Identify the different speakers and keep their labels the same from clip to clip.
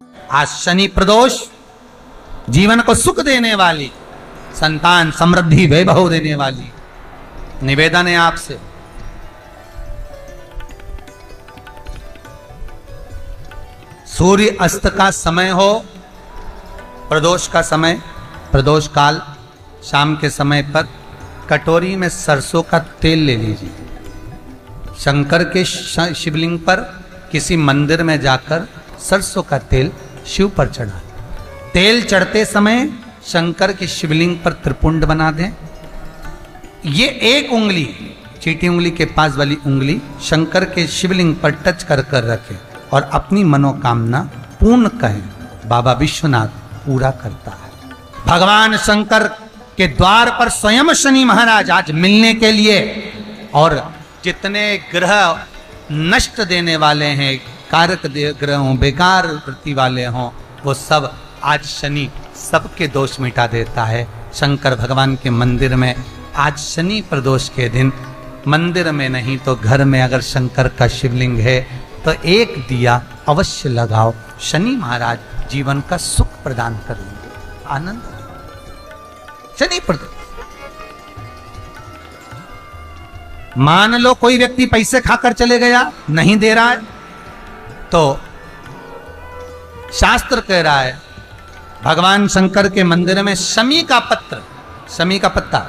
Speaker 1: आज शनि प्रदोष जीवन को सुख देने वाली, संतान समृद्धि वैभव देने वाली, निवेदन है आपसे सूर्य अस्त का समय हो, प्रदोष का समय, प्रदोष काल शाम के समय पर कटोरी में सरसों का तेल ले लीजिए। शंकर के शिवलिंग पर किसी मंदिर में जाकर सरसों का तेल शिव पर चढ़ा। तेल चढ़ते समय शंकर के शिवलिंग पर त्रिपुंड बना दें। ये एक उंगली, चीटी उंगली के पास वाली उंगली शंकर के शिवलिंग पर टच कर कर रखें और अपनी मनोकामना पूर्ण कहें। बाबा विश्वनाथ पूरा करता है। भगवान शंकर के द्वार पर स्वयं शनि महाराज आज मिलने के लिए, और जितने ग्रह नष्ट देने वाले हैं, कारक ग्रह हों, बेकार वृत्ति वाले हों, वो सब आज शनि सबके दोष मिटा देता है। शंकर भगवान के मंदिर में आज शनि प्रदोष के दिन मंदिर में नहीं तो घर में अगर शंकर का शिवलिंग है तो एक दिया अवश्य लगाओ। शनि महाराज जीवन का सुख प्रदान करेंगे, आनंद। शनि प्रदोष, मान लो कोई व्यक्ति पैसे खाकर चले गया, नहीं दे रहा है, तो शास्त्र कह रहा है भगवान शंकर के मंदिर में शमी का पत्र, शमी का पत्ता,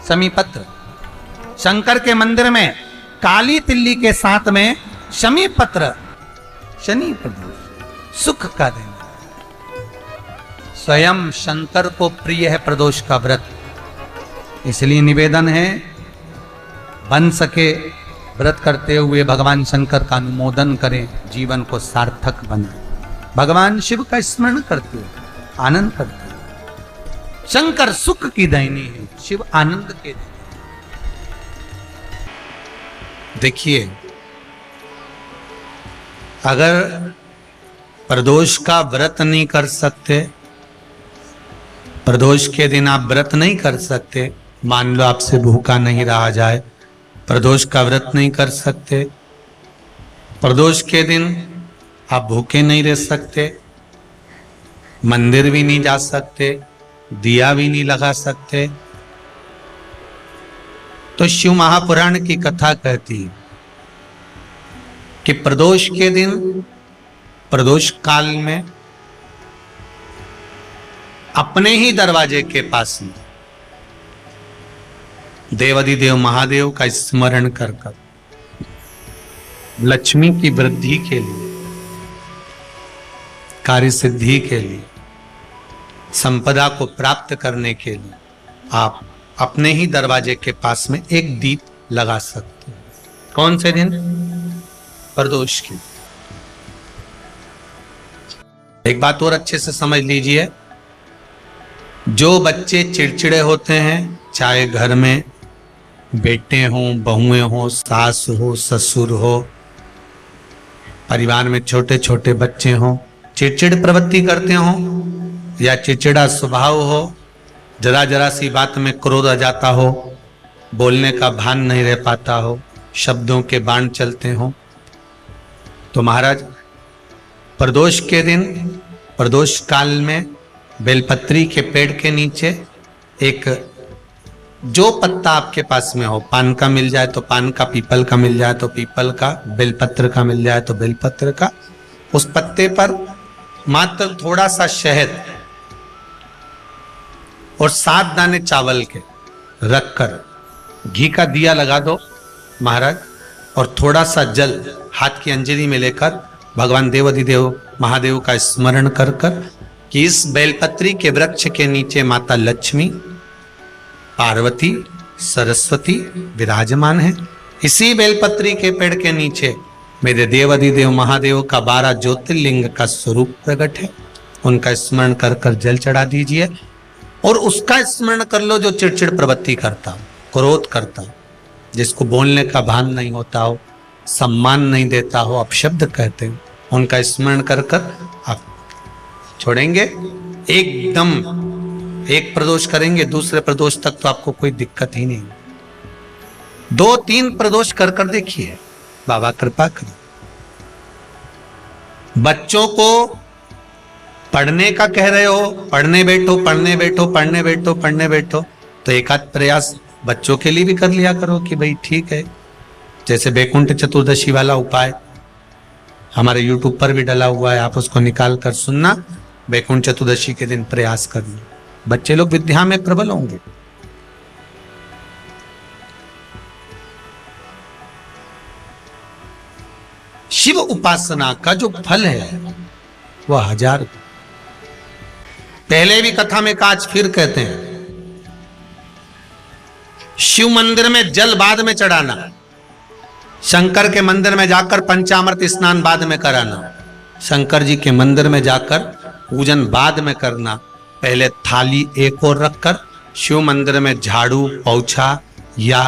Speaker 1: शमी पत्र, शंकर के मंदिर में काली तिल्ली के साथ में शमी पत्र, शनि प्रदोष सुख का दिन। स्वयं शंकर को प्रिय है प्रदोष का व्रत, इसलिए निवेदन है बन सके व्रत करते हुए भगवान शंकर का अनुमोदन करें, जीवन को सार्थक बनाएं। भगवान शिव का स्मरण करते हुए आनंद करते हुए। शंकर सुख की दायिनी है, शिव आनंद के। देखिए, अगर प्रदोष का व्रत नहीं कर सकते, प्रदोष के दिन आप व्रत नहीं कर सकते, मान लो आपसे भूखा नहीं रहा जाए, प्रदोष का व्रत नहीं कर सकते, प्रदोष के दिन आप भूखे नहीं रह सकते, मंदिर भी नहीं जा सकते, दिया भी नहीं लगा सकते, तो शिव महापुराण की कथा कहती है कि प्रदोष के दिन, प्रदोष काल में अपने ही दरवाजे के पास में देवाधिदेव महादेव का स्मरण कर कर लक्ष्मी की वृद्धि के लिए, कार्य सिद्धि के लिए, संपदा को प्राप्त करने के लिए आप अपने ही दरवाजे के पास में एक दीप लगा सकते हैं। कौन से दिन? प्रदोष की। एक बात और अच्छे से समझ लीजिए, जो बच्चे चिड़चिड़े होते हैं, चाहे घर में बेटे हों, बहुएं हों, सास हो, ससुर हो, परिवार में छोटे छोटे बच्चे हों, चिड़चिड़ प्रवृत्ति करते हों या चिड़चिड़ा स्वभाव हो, जरा जरा सी बात में क्रोध आ जाता हो, बोलने का भान नहीं रह पाता हो, शब्दों के बाण चलते हों, तो महाराज प्रदोष के दिन, प्रदोष काल में बेलपत्री के पेड़ के नीचे एक, जो पत्ता आपके पास में हो, पान का मिल जाए तो पान का, पीपल का मिल जाए तो पीपल का, बेलपत्र का मिल जाए तो बेलपत्र का, उस पत्ते पर मात्र थोड़ा सा शहद और 7 दाने चावल के रखकर घी का दिया लगा दो महाराज, और थोड़ा सा जल हाथ की अंजलि में लेकर भगवान देवाधिदेव महादेव का स्मरण कर कर कि इस बेलपत्री के वृक्ष के नीचे माता लक्ष्मी, पार्वती, सरस्वती विराजमान है। इसी बेलपत्री के पेड़ के नीचे मेरे देवाधिदेव महादेव का 12 ज्योतिर्लिंग का स्वरूप प्रकट है। उनका स्मरण कर कर जल चढ़ा दीजिए और उसका स्मरण कर लो जो चिड़चिड़ प्रवृत्ति करता हो, क्रोध करता हो, जिसको बोलने का भान नहीं होता हो, सम्मान नहीं देता हो, अपशब्द कहते हो, उनका स्मरण कर कर आप छोड़ेंगे। एकदम एक प्रदोष करेंगे, दूसरे प्रदोष तक तो आपको कोई दिक्कत ही नहीं। 2-3 प्रदोष कर देखिए, बाबा कृपा करें। बच्चों को पढ़ने का कह रहे हो, पढ़ने बैठो पढ़ने बैठो पढ़ने बैठो पढ़ने बैठो, तो एक आध प्रयास बच्चों के लिए भी कर लिया करो कि भाई ठीक है। जैसे बैकुंठ चतुर्दशी वाला उपाय हमारे YouTube पर भी डला हुआ है, आप उसको निकाल कर सुनना। बैकुंठ चतुर्दशी के दिन प्रयास करना, बच्चे लोग विद्या में प्रबल होंगे। शिव उपासना का जो फल है वह 1000। पहले भी कथा में काज फिर कहते हैं, शिव मंदिर में जल बाद में चढ़ाना, शंकर के मंदिर में जाकर पंचामृत स्नान बाद में कराना, शंकर जी के मंदिर में जाकर पूजन बाद में करना। पहले थाली एक और रखकर शिव मंदिर में झाड़ू पोछा या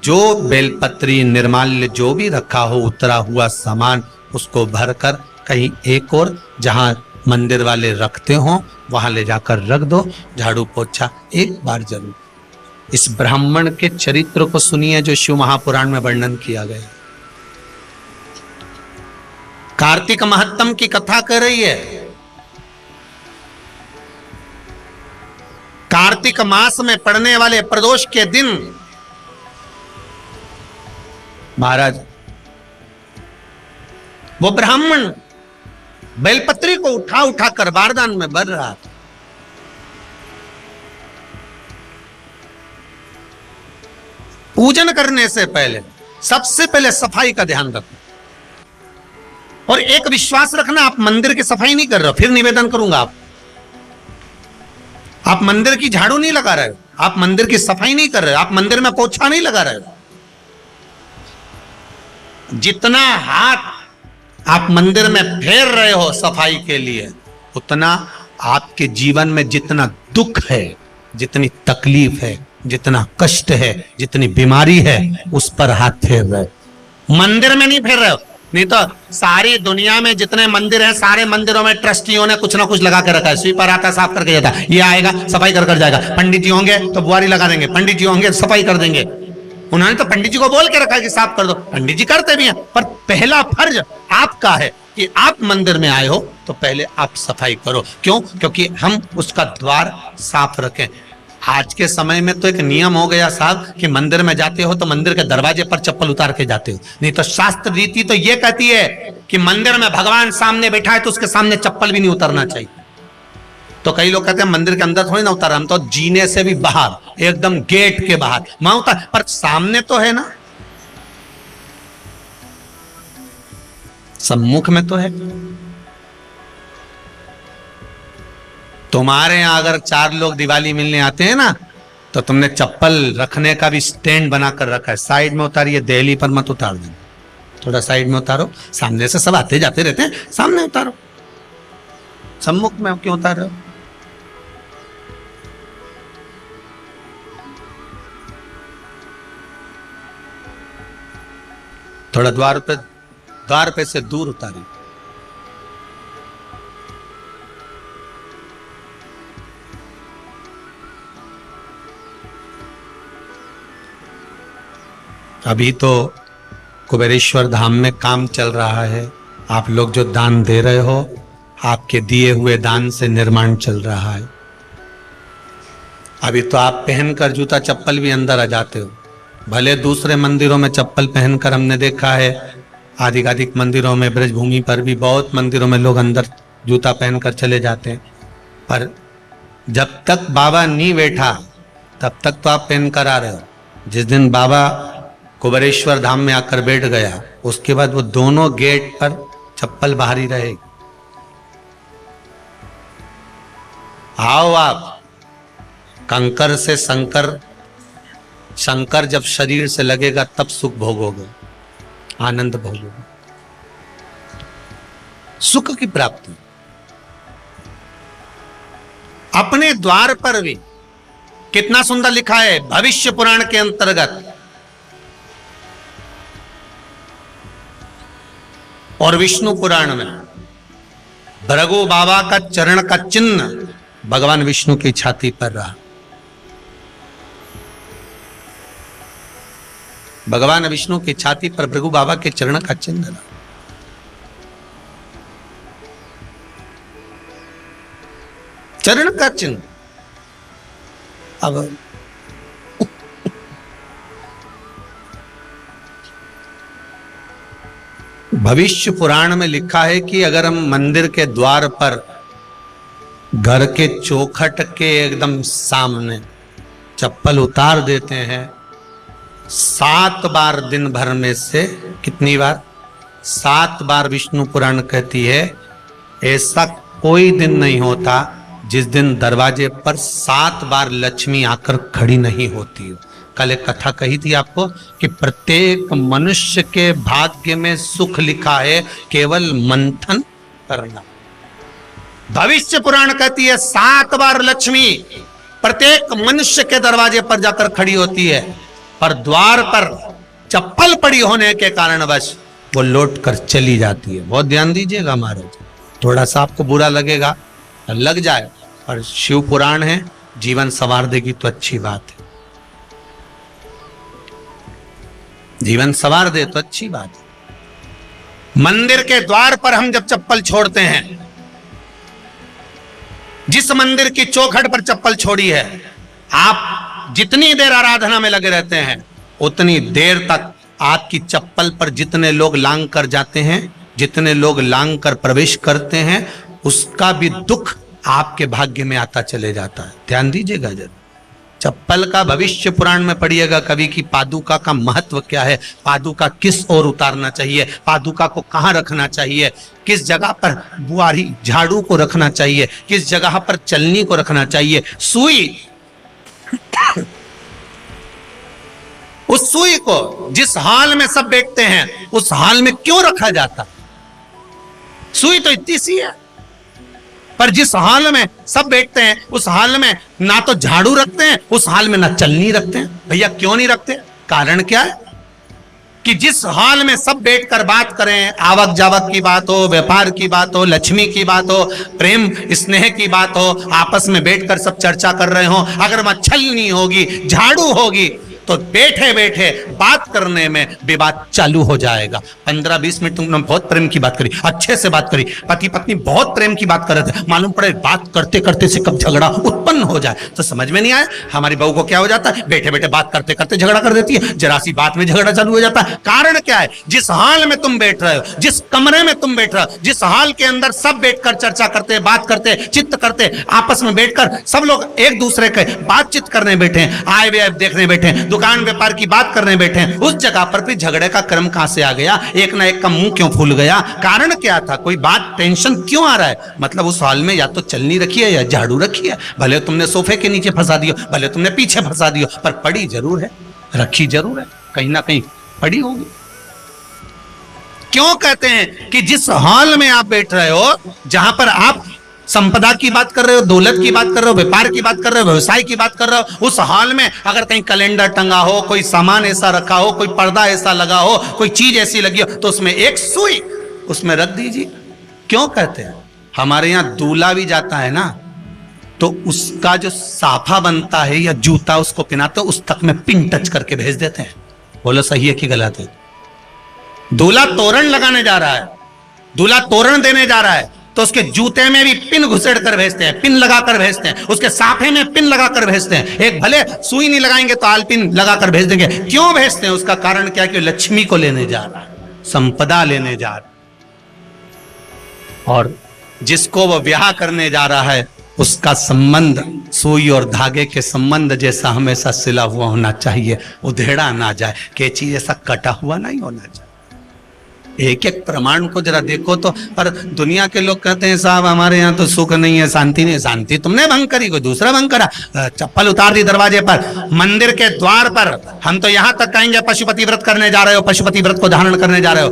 Speaker 1: जो बेलपत्री निर्माल्य जो भी रखा हो उतरा हुआ सामान उसको भरकर कहीं एक और जहां मंदिर वाले रखते हो वहां ले जाकर रख दो, झाड़ू पोछा एक बार जरूर। इस ब्राह्मण के चरित्र को सुनिए जो शिव महापुराण में वर्णन किया गया। कार्तिक महत्तम की कथा कर रही है। कार्तिक मास में पड़ने वाले प्रदोष के दिन महाराज वो ब्राह्मण बेलपत्री को उठा उठा कर बारदान में भर रहा था। पूजन करने से पहले सबसे पहले सफाई का ध्यान रखना और एक विश्वास रखना, आप मंदिर की सफाई नहीं कर रहे हो। फिर निवेदन करूंगा, आप मंदिर की झाड़ू नहीं लगा रहे हो, आप मंदिर की सफाई नहीं कर रहे हो, आप मंदिर में पोछा नहीं लगा रहे हो। जितना हाथ आप मंदिर में फेर रहे हो सफाई के लिए, उतना आपके जीवन में जितना दुख है, जितनी तकलीफ है, जितना कष्ट है, जितनी बीमारी है, उस पर हाथ फेर रहे हो। मंदिर में नहीं फेर रहे हो। नहीं तो सारी दुनिया में जितने मंदिर हैं, सारे मंदिरों में ट्रस्टियों ने कुछ ना कुछ लगा के रखा है। स्वीपर आता है, साफ करके जाता है, ये आएगा सफाई कर जाएगा। पंडित जी होंगे तो बुआरी लगा देंगे, पंडित जी होंगे सफाई कर देंगे। उन्होंने तो पंडित जी को बोल के रखा है कि साफ कर दो, पंडित जी करते भी हैं। पर पहला फर्ज आपका है कि आप मंदिर में आए हो तो पहले आप सफाई करो। क्यों? क्योंकि हम उसका द्वार साफ रखें। आज के समय में तो एक नियम हो गया साहब कि मंदिर में जाते हो तो मंदिर के दरवाजे पर चप्पल उतार के जाते हो। नहीं तो शास्त्र रीति तो ये कहती है कि मंदिर में भगवान सामने बैठा है तो उसके सामने चप्पल भी नहीं उतरना चाहिए। तो कई लोग कहते हैं मंदिर के अंदर थोड़ी ना उतार, हम तो जीने से भी बाहर, एकदम गेट के बाहर वहां उतार, पर सामने तो है ना, सम्मुख में तो है। तुम्हारे यहां अगर 4 लोग दिवाली मिलने आते हैं ना तो तुमने चप्पल रखने का भी स्टैंड बनाकर रखा है। साइड में उतारिए, दहली पर मत उतार देना, थोड़ा साइड में उतारो। सामने से सब आते जाते रहते हैं, सामने उतारो, सम्मुख में क्यों उतार रहे हो? थोड़ा द्वार पे से दूर उतारिए। अभी तो कुबेरेश्वर धाम में काम चल रहा है। आप लोग जो दान दे रहे हो, आपके दिए हुए दान से निर्माण चल रहा है। अभी तो आप पहनकर जूता चप्पल भी अंदर आ जाते हो। भले दूसरे मंदिरों में चप्पल पहनकर हमने देखा है, आधिकाधिक मंदिरों में, ब्रजभूमि पर भी बहुत मंदिरों में लोग अंदर जूता पहनकर चले जाते हैं, पर जब तक बाबा नहीं बैठा तब तक तो आप पहनकर आ रहे हो। जिस दिन बाबा कुबेरेश्वर धाम में आकर बैठ गया उसके बाद वो दोनों गेट पर चप्पल बाहर ही रहेगी। आओ आप, कंकर से शंकर, शंकर जब शरीर से लगेगा तब सुख भोगोगे, आनंद भोगोगे, सुख की प्राप्ति। अपने द्वार पर भी कितना सुंदर लिखा है भविष्य पुराण के अंतर्गत, और विष्णु पुराण में भृगु बाबा का चरण का चिन्ह भगवान विष्णु की छाती पर रहा। भगवान विष्णु की छाती पर भृगु बाबा के चरण का चिन्ह रहा। चरण का चिन्ह। अब भविष्य पुराण में लिखा है कि अगर हम मंदिर के द्वार पर घर के चौखट के एकदम सामने चप्पल उतार देते हैं, 7 बार दिन भर में से, कितनी बार? 7 बार विष्णु पुराण कहती है ऐसा कोई दिन नहीं होता जिस दिन दरवाजे पर 7 बार लक्ष्मी आकर खड़ी नहीं होती हो। कल एक कथा कही थी आपको कि प्रत्येक मनुष्य के भाग्य में सुख लिखा है, केवल मंथन करना। भविष्य पुराण कहती है 7 बार लक्ष्मी प्रत्येक मनुष्य के दरवाजे पर जाकर खड़ी होती है, पर द्वार पर चप्पल पड़ी होने के कारणवश वो लौट कर चली जाती है। बहुत ध्यान दीजिएगा महाराज, थोड़ा सा आपको बुरा लगेगा, लग जाए, पर शिव पुराण है, जीवन संवार देगी तो अच्छी बात है, जीवन संवार दे तो अच्छी बात है। मंदिर के द्वार पर हम जब चप्पल छोड़ते हैं, जिस मंदिर की चौखट पर चप्पल छोड़ी है, आप जितनी देर आराधना में लगे रहते हैं उतनी देर तक आपकी चप्पल पर जितने लोग लांग कर जाते हैं, जितने लोग लांग कर प्रवेश करते हैं, उसका भी दुख आपके भाग्य में आता चले जाता है। ध्यान दीजिएगा जरा, चप्पल का भविष्य पुराण में पढ़िएगा कभी कि पादुका का महत्व क्या है, पादुका किस ओर उतारना चाहिए, पादुका को कहां रखना चाहिए, किस जगह पर बुआरी झाड़ू को रखना चाहिए, किस जगह पर चलनी को रखना चाहिए, सुई उस सुई को जिस हाल में सब बैठते हैं उस हाल में क्यों रखा जाता? सुई तो इतनी सी है, पर जिस हाल में सब बैठते हैं उस हाल में ना तो झाड़ू रखते हैं, उस हाल में ना चलनी रखते हैं। भैया क्यों नहीं रखते? कारण क्या है कि जिस हाल में सब बैठकर बात करें, आवक जावक की बात हो, व्यापार की बात हो, लक्ष्मी की बात हो, प्रेम स्नेह की बात हो, आपस में बैठकर सब चर्चा कर रहे हो, अगर वहां छलनी होगी, झाड़ू होगी, तो बैठे बैठे बात करने में विवाद चालू हो जाएगा। 15-20 मिनट तुमने बहुत प्रेम की बात करी, अच्छे से बात करी, पति पत्नी बहुत प्रेम की बात कर रहे थे, मालूम पड़े बात करते करते से कब झगड़ा उत्पन्न हो जाए तो समझ में नहीं आया। हमारी बहू को क्या हो जाता है, बैठे बैठे बात करते करते झगड़ा कर देती है, जरा सी बात में झगड़ा चालू हो जाता है। कारण क्या है? जिस हाल में तुम बैठ रहे हो, जिस कमरे में तुम बैठ रहे हो, जिस हाल के अंदर सब बैठकर चर्चा करते, बात करते, चित्त करते, आपस में बैठकर सब लोग एक दूसरे के बातचीत करने बैठे हैं, आए व्यय देखने बैठे हैं, दुकान व्यापार की बात करने बैठे हैं, उस जगह पर भी झगड़े का क्रम कहां से आ गया? एक ना एक का मुंह क्यों फूल गया? कारण क्या था? कोई बात टेंशन क्यों आ रहा है? मतलब उस हॉल में या तो चलनी रखी है या झाड़ू रखी है, भले तुमने सोफे के नीचे फंसा दियो, भले तुमने पीछे फंसा दियो, पर पड़ी जरूर है, रखी जरूर है, कहीं ना कहीं पड़ी होगी। क्यों कहते हैं कि जिस हॉल में आप बैठ रहे हो, जहां पर आप संपदा की बात कर रहे हो, दौलत की बात कर रहे हो, व्यापार की बात कर रहे हो, व्यवसाय की बात कर रहे हो, उस हाल में अगर कहीं कैलेंडर टंगा हो, कोई सामान ऐसा रखा हो, कोई पर्दा ऐसा लगा हो, कोई चीज ऐसी लगी हो, तो उसमें एक सुई उसमें रख दीजिए। क्यों कहते हैं? हमारे यहां दूल्हा भी जाता है ना, तो उसका जो साफा बनता है या जूता उसको पहनाते, उस तक में पिन टच करके भेज देते हैं। बोलो सही है कि गलत है? दूल्हा तोरण लगाने जा रहा है, दूल्हा तोरण देने जा रहा है, तो उसके जूते में भी पिन घुसेड़ कर भेजते हैं, पिन लगाकर भेजते हैं, उसके साफे में पिन लगाकर भेजते हैं। एक भले सुई नहीं लगाएंगे तो आल पिन लगाकर भेज देंगे। क्यों भेजते हैं? उसका कारण क्या? कि लक्ष्मी को लेने जा रहा है, संपदा लेने जा रहा है, और जिसको वो ब्याह करने जा रहा है उसका संबंध सुई और धागे के संबंध जैसा हमेशा सिला हुआ होना चाहिए, उधेड़ा ना जाए, कैंची जैसा कटा हुआ नहीं होना चाहिए। एक एक प्रमाण को जरा देखो तो। पर दुनिया के लोग कहते हैं साहब हमारे यहाँ तो सुख नहीं है, शांति नहीं है। शांति तुमने भंग करी, कोई दूसरा भंग करा। चप्पल उतार दी दरवाजे पर, मंदिर के द्वार पर। हम तो यहाँ तक कहेंगे पशुपति व्रत करने जा रहे हो, पशुपति व्रत को धारण करने जा रहे हो,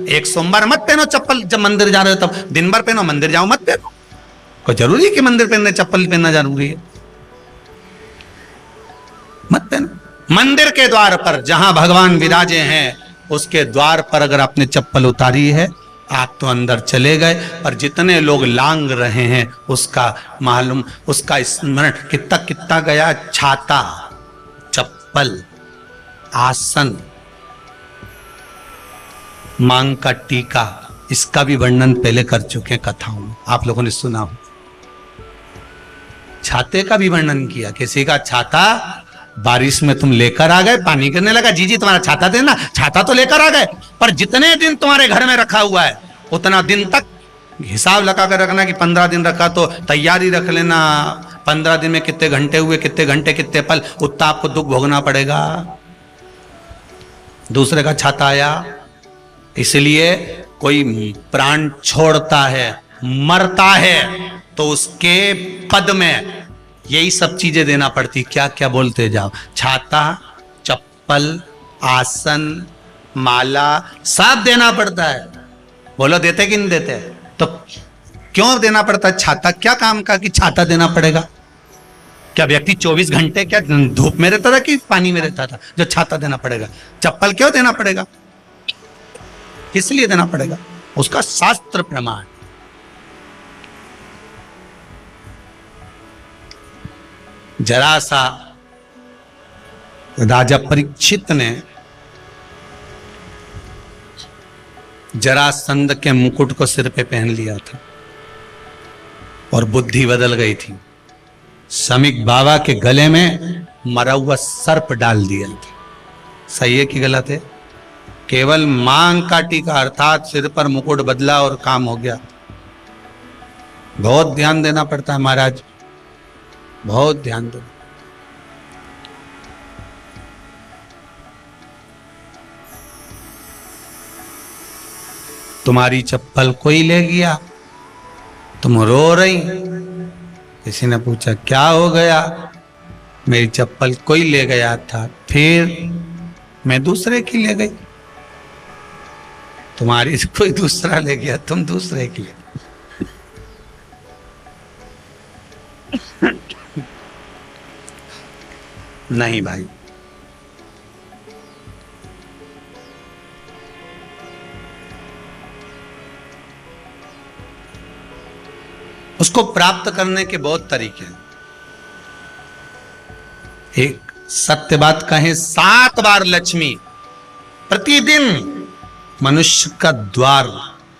Speaker 1: एक सोमवार मत पहनो चप्पल। जब मंदिर जा रहे हो तब दिन भर पहनो, मंदिर जाओ मत पहनो। कोई जरूरी है कि मंदिर पहनने चप्पल पहनना जरूरी है? मत पहनो। मंदिर के द्वार पर जहां भगवान विराजे हैं उसके द्वार पर अगर आपने चप्पल उतारी है, आप तो अंदर चले गए, पर जितने लोग लांग रहे हैं उसका मालूम, उसका स्मरण कितना कितना गया। छाता, चप्पल, आसन, मांग का टीका, इसका भी वर्णन पहले कर चुके हैं कथाओं में, आप लोगों ने सुना हो। छाते का भी वर्णन किया। किसी का छाता बारिश में तुम लेकर आ गए, पानी गिरने लगा, जी जी तुम्हारा छाता देना, छाता तो लेकर आ गए, पर जितने दिन तुम्हारे घर में रखा हुआ है उतना दिन तक हिसाब लगा कर रखना कि 15 दिन रखा तो तैयारी रख लेना, 15 दिन में कितने घंटे हुए, कितने घंटे कितने पल, उतना आपको दुख भोगना पड़ेगा। दूसरे का छाता आया, इसलिए कोई प्राण छोड़ता है, मरता है, तो उसके पद में यही सब चीजें देना पड़ती। क्या क्या बोलते जाओ, छाता, चप्पल, आसन, माला, सब देना पड़ता है। बोलो देते कि नहीं देते? तो क्यों देना पड़ता है? छाता क्या काम का कि छाता देना पड़ेगा? क्या व्यक्ति 24 घंटे क्या धूप में रहता था कि पानी में रहता था जो छाता देना पड़ेगा? चप्पल क्यों देना पड़ेगा? किस लिए देना पड़ेगा? उसका शास्त्र प्रमाण। जरा सा राजा परीक्षित ने जरासंध के मुकुट को सिर पे पहन लिया था और बुद्धि बदल गई थी। समीक बाबा के गले में मरा हुआ सर्प डाल दिया था। सही है कि गलत है? केवल मांग का टीका अर्थात सिर पर मुकुट बदला और काम हो गया। बहुत ध्यान देना पड़ता है महाराज, बहुत ध्यान दो। तुम्हारी चप्पल कोई ले गया, तुम रो रही, किसी ने पूछा क्या हो गया? मेरी चप्पल कोई ले गया था, फिर मैं दूसरे की ले गई। तुम्हारी कोई दूसरा ले गया, तुम दूसरे की ले। नहीं भाई, उसको प्राप्त करने के बहुत तरीके हैं। एक सत्य बात कहें, 7 बार लक्ष्मी प्रतिदिन मनुष्य का द्वार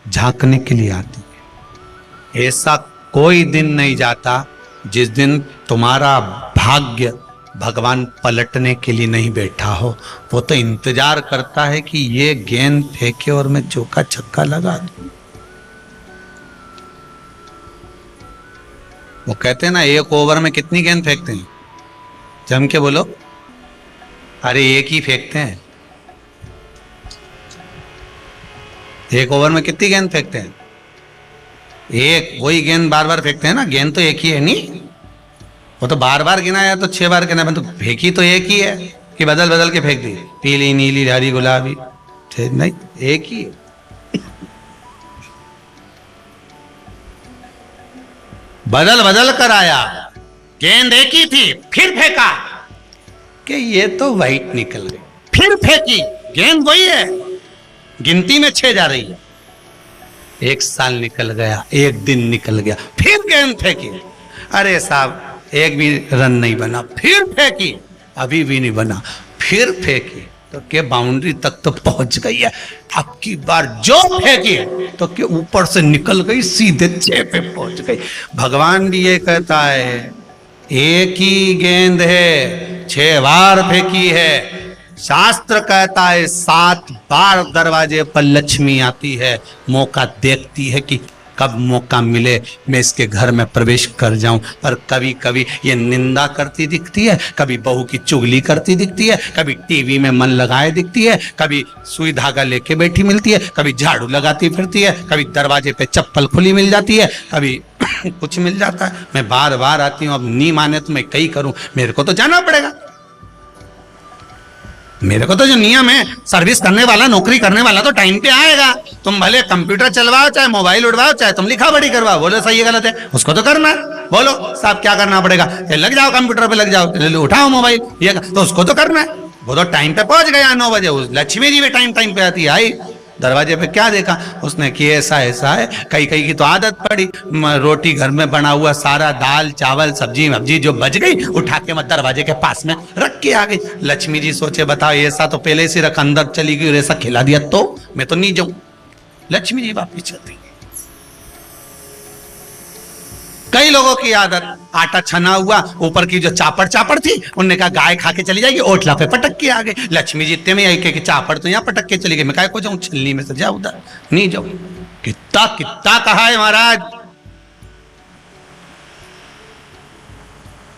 Speaker 1: झांकने के लिए आती है। ऐसा कोई दिन नहीं जाता जिस दिन तुम्हारा भाग्य भगवान पलटने के लिए नहीं बैठा हो। वो तो इंतजार करता है कि ये गेंद फेंके और मैं चौका छक्का लगा दूं। वो कहते हैं ना, 1 ओवर में कितनी गेंद फेंकते हैं? जम के बोलो। अरे 1 ही फेंकते हैं। 1 ओवर में कितनी गेंद फेंकते हैं? 1। वही गेंद बार बार फेंकते हैं ना, गेंद तो 1 ही है नहीं। वो तो बार बार गिना या तो 6 बार गिना, तो फेंकी तो 1 ही है कि बदल बदल के फेंक दी, पीली नीली हरी गुलाबी? नहीं, 1 ही है। बदल बदल कर आया, गेंद 1 ही थी, फिर फेंका कि ये तो वाइट निकल गई, फिर फेंकी, गेंद वही है, गिनती में 6 जा रही है। 1 साल निकल गया, 1 दिन निकल गया, फिर गेंद फेंकी। अरे साहब 1 भी रन नहीं बना, फिर फेंकी, अभी भी नहीं बना, फिर फेंकी, तो के बाउंड्री तक तो पहुंच गई है। अब की बार जो फेंकी तो के ऊपर से निकल गई, सीधे 6 पे पहुंच गई। भगवान भी ये कहता है, 1 ही गेंद है, 6 बार फेंकी है। शास्त्र कहता है 7 बार दरवाजे पर लक्ष्मी आती है, मौका देखती है कि कब मौका मिले मैं इसके घर में प्रवेश कर जाऊं। पर कभी कभी ये निंदा करती दिखती है, कभी बहू की चुगली करती दिखती है, कभी टीवी में मन लगाए दिखती है, कभी सुई धागा लेके बैठी मिलती है, कभी झाड़ू लगाती फिरती है, कभी दरवाजे पे चप्पल खुली मिल जाती है, कभी कुछ मिल जाता है। मैं बार बार आती हूँ, अब नहीं माने तो मैं कई करूं, मेरे को तो जाना पड़ेगा। मेरे को तो जो नियम है, सर्विस करने वाला, नौकरी करने वाला तो टाइम पे आएगा। तुम भले कंप्यूटर चलवाओ, चाहे मोबाइल उड़वाओ, चाहे तुम लिखा पढ़ी करवाओ, बोलो सही है गलत है, उसको तो करना है। बोलो साहब क्या करना पड़ेगा? लग जाओ कंप्यूटर पे, लग जाओ, उठाओ मोबाइल, ये तो उसको तो करना है। वो तो टाइम पे पहुंच गया 9 बजे। लक्ष्मी जी भी टाइम पे आती है। आई दरवाजे पे क्या देखा उसने कि ऐसा है। कई की तो आदत पड़ी, रोटी घर में बना हुआ सारा दाल चावल सब्जी वब्जी जो बच गई उठा के मैं दरवाजे के पास में रख के आ गई। लक्ष्मी जी सोचे बताओ, ऐसा तो पहले से रख, अंदर चली गई और ऐसा खिला दिया तो मैं तो नहीं जाऊं। लक्ष्मी जी वापिस चलती। कई लोगों की आदत आटा छना हुआ, ऊपर की जो चापड़ चापड़ थी, उनने कहा गाय खा के चली जाएगी, ओटला पे पटक के आ गए। लक्ष्मी जी इतने में आई कि चापड़ तो यहाँ पटक के चली गई, मैं काय को जाऊं, छलनी में से जा उधर नहीं जाऊं। कितना कितना कहा है महाराज,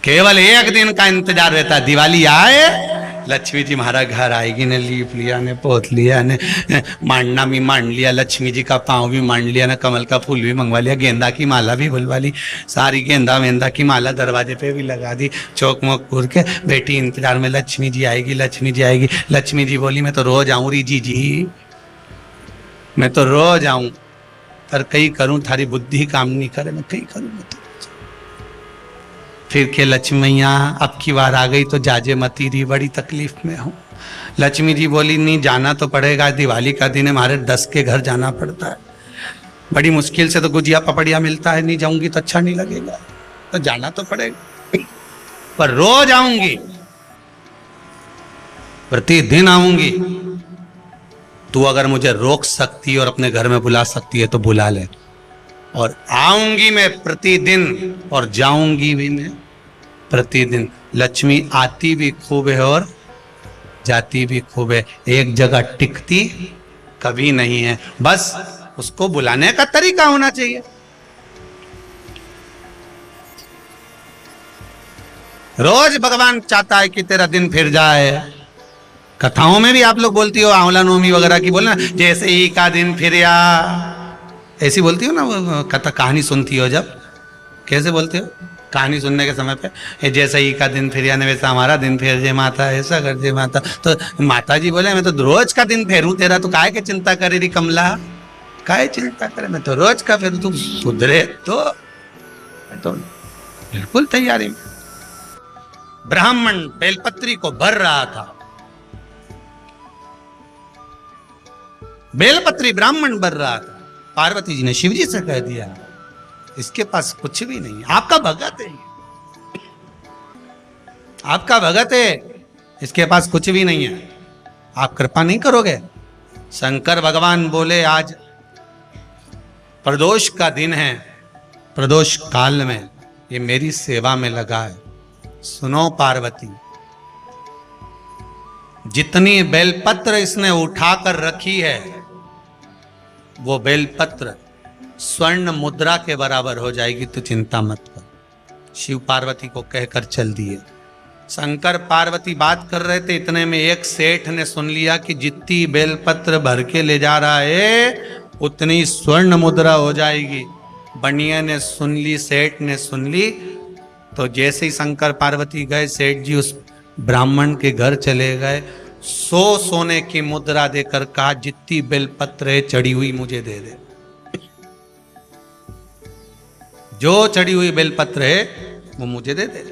Speaker 1: केवल एक दिन का इंतजार रहता, दिवाली आए लक्ष्मी जी महाराज घर आएगी ने, लीप लिया ने, पोत लिया ने, मांडना भी मांड लिया, लक्ष्मी जी का पाँव भी मांड लिया ना, कमल का फूल भी मंगवा लिया, गेंदा की माला भी बुलवा ली, सारी गेंदा वेंदा की माला दरवाजे पे भी लगा दी, चौक मोक पूर के बेटी इंतजार में, लक्ष्मी जी आएगी, लक्ष्मी जी आएगी। लक्ष्मी जी बोली मैं तो रोज आऊं री जी, मैं तो रोज आऊं, पर कहीं करूं थारी बुद्धि काम नहीं करे, मैं कहीं करूं मैं तो। फिर के लक्ष्मी मैया अब की बार आ गई तो जाजे मती रही, बड़ी तकलीफ में हूं। लक्ष्मी जी बोली नहीं जाना तो पड़ेगा, दिवाली का दिन है, हमारे 10 के घर जाना पड़ता है, बड़ी मुश्किल से तो गुजिया पपड़िया मिलता है, नहीं जाऊंगी तो अच्छा नहीं लगेगा, तो जाना तो पड़ेगा, पर रोज आऊंगी, प्रतिदिन आऊंगी। तू अगर मुझे रोक सकती है और अपने घर में बुला सकती है तो बुला ले, और आऊंगी मैं प्रतिदिन और जाऊंगी भी मैं प्रतिदिन। लक्ष्मी आती भी खूब है और जाती भी खूब है, एक जगह टिकती कभी नहीं है, बस उसको बुलाने का तरीका होना चाहिए। रोज भगवान चाहता है कि तेरा दिन फिर जाए। कथाओं में भी आप लोग बोलती हो, आंवला नवमी वगैरह की बोलना, जैसे ही का दिन फिर या, ऐसी बोलती हो ना, वो कथा कहानी सुनती हो जब, कैसे बोलते हो कहानी सुनने के समय पे, जैसे ही का दिन फिर यानी वैसा हमारा दिन फेर जे माता, ऐसा कर जे माता। तो माता जी बोले मैं तो रोज का दिन फेरूं तेरा, तो काहे के चिंता करे रही कमला, काहे चिंता करे, मैं तो रोज का फेरू, तू सुधरे तो बिल्कुल तैयारी में। ब्राह्मण बेलपत्री को भर रहा था, बेलपत्री ब्राह्मण भर रहा था। पार्वती जी ने शिव जी से कह दिया इसके पास कुछ भी नहीं है, आपका भगत है, आपका भगत है, इसके पास कुछ भी नहीं है, आप कृपा नहीं करोगे। शंकर भगवान बोले आज प्रदोष का दिन है, प्रदोष काल में ये मेरी सेवा में लगा है। सुनो पार्वती, जितनी बेलपत्र इसने उठाकर रखी है वो बेलपत्र स्वर्ण मुद्रा के बराबर हो जाएगी, तो चिंता मत कर। शिव पार्वती को कहकर चल दिए। शंकर पार्वती बात कर रहे थे, इतने में एक सेठ ने सुन लिया कि जितनी बेलपत्र भर के ले जा रहा है उतनी स्वर्ण मुद्रा हो जाएगी। बनिया ने सुन ली, सेठ ने सुन ली, तो जैसे ही शंकर पार्वती गए, सेठ जी उस ब्राह्मण के घर चले गए, 100 सोने की मुद्रा देकर कहा जितनी बेलपत्र है चढ़ी हुई मुझे दे दे, जो चढ़ी हुई बेलपत्र है वो मुझे दे दे।